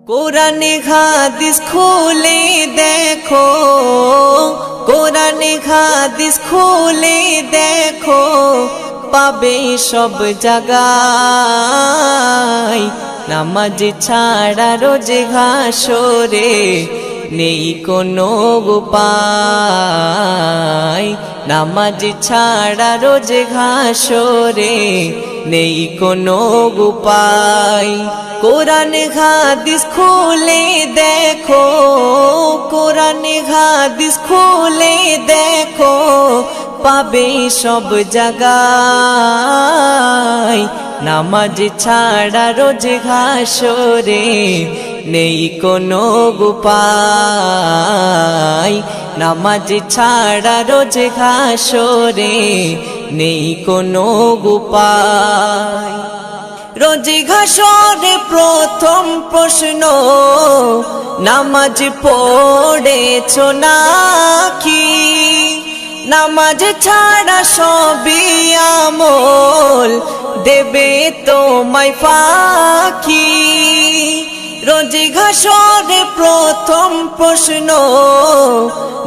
কোরআনে হাদিস খুলে দেখো, কোরআনে হাদিস খুলে দেখো, পাবে সব জায়গায়। নামাজ ছাড়া রোজে হাসরে নেই কোনো উপায়। নামাজ ছাড়া রোজে হাসরে নেই কোনো উপায়। কোরআনে হাদিস খুলে দেখো, কোরআনে হাদিস খুলে দেখো, পাবে সব জায়গায়। নামাজ ছাড়া রোজে হাসরে নেই কোনো উপায়। নামাজ ছাড়া রোজে হাসরে নেই কোনো উপায়। রোজে হাসরে প্রথম প্রশ্ন, নামাজ পড়েছো নাকি? নামাজ ছাড়া সবই আমল দেবে তোমায় ফাঁকি। রোজে হাসরে প্রথম প্রশ্ন,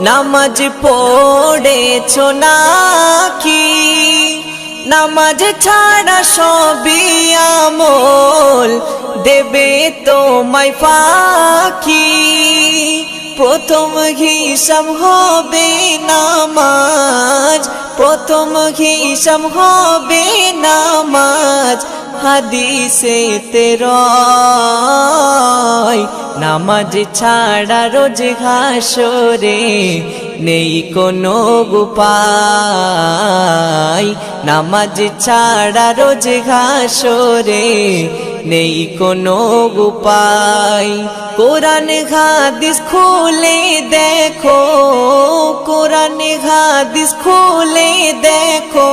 নামাজ পড়েছো নাকি? নামাজ ছাড়া সবই আমল দেবে তোমায় ফাঁকি। প্রথম হিসাব হবে নামাজ, প্রথম হিসাব হবে নামাজ। হাদিসেতে রয় নামাজ ছাড়া রোজে হাসরে নেই কোনো উপায়। নামাজ ছাড়া রোজে হাসরে নেই কোনো উপায়। কোরআনে হাদিস খুলে দেখো, কোরআনে হাদিস খুলে দেখো,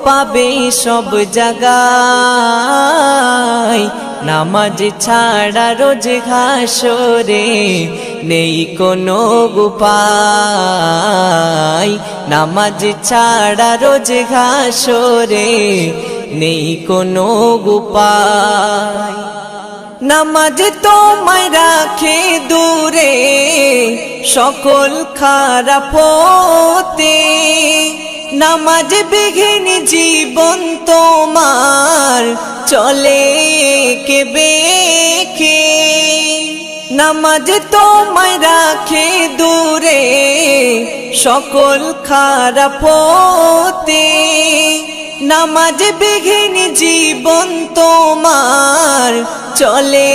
পাবে সব জায়গায়। নামাজ ছাড়া রোজে হাসরে নেই কোনো উপায়। নামাজ ছাড়া রোজে হাসরে নেই কোনো উপায়। নামাজ তোমায় রাখে দূরে সকল খারাপ হতে। নামাজ বিঘিন জীবন তোমার চলে কে বেঁকে। নামাজ তোমায় রাখে দূরে সকল খারাপ হতে। নামাজ বিঘিন জীবন তোমার চলে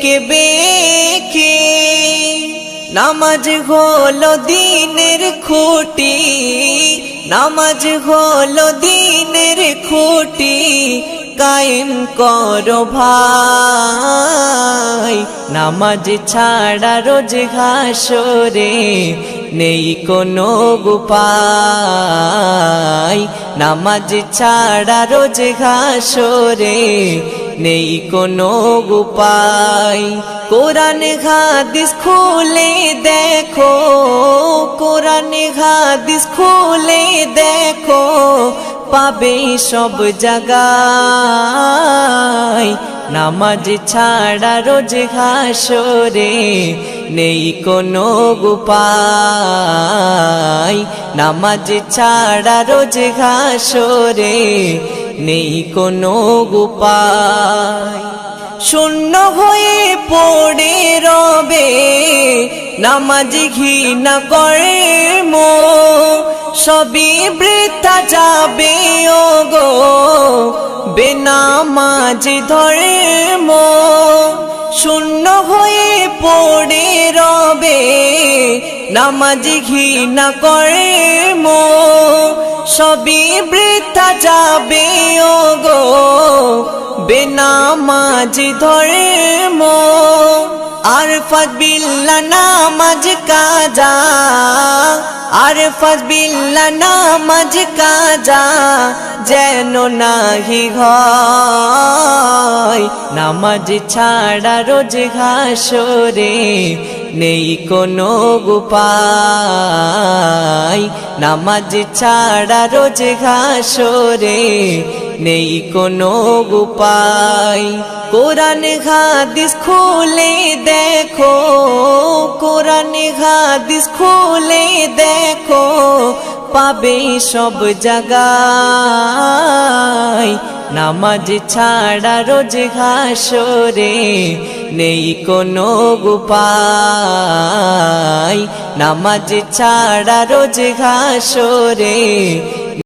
কে বেঁকে। নামাজ হলো দিনের খুঁটি, নামাজ হলো দিনের খুঁটি। কায়েম করো ভাই, নামাজ ছাড়া রোজে হাসরে নেই কোনো উপায়। নামাজ ছাড়া রোজে হাসরে নেই কোনো উপায়। কোরআনে হাদিস খুলে দেখো, কোরআনে হাদিস খুলে দেখো, পাবে সব জায়গায়। নামাজ ছাড়া রোজে হাসরে নেই কোনো উপায়। নামাজ ছাড়া রোজে হাসরে নেই কোনো উপায়। শূন্য হয়ে পড়ে রবে নামাজ ঘৃণা কর্ম, সবই বৃথা যাবে ওগো বেনামাজ ধর্ম। শূন্য হয়ে পড়ে রবে নামাজ ঘৃণা কর্ম, সবই বৃথা যাবে ওগো বেনামাজ ধর্ম। আরফাত বিল্লাহ নামাজ কাজা, আরফাত বিল্লাহ নামাজ কাজা যেন নাহি হয়। নামাজ ছাড়া রোজে হাসরে নেই কোনো উপায়। নামাজ ছাড়া রোজে হাসরে নেই কোনো উপায়। কোরআন হাদিস খুলে দেখো, কোরআন হাদিস খুলে দেখো, পাবে সব জায়গায়। নামাজ ছাড়া রোজ হাসরে নেই কোনো উপায়, নামাজ ছাড়া রোজ হাসরে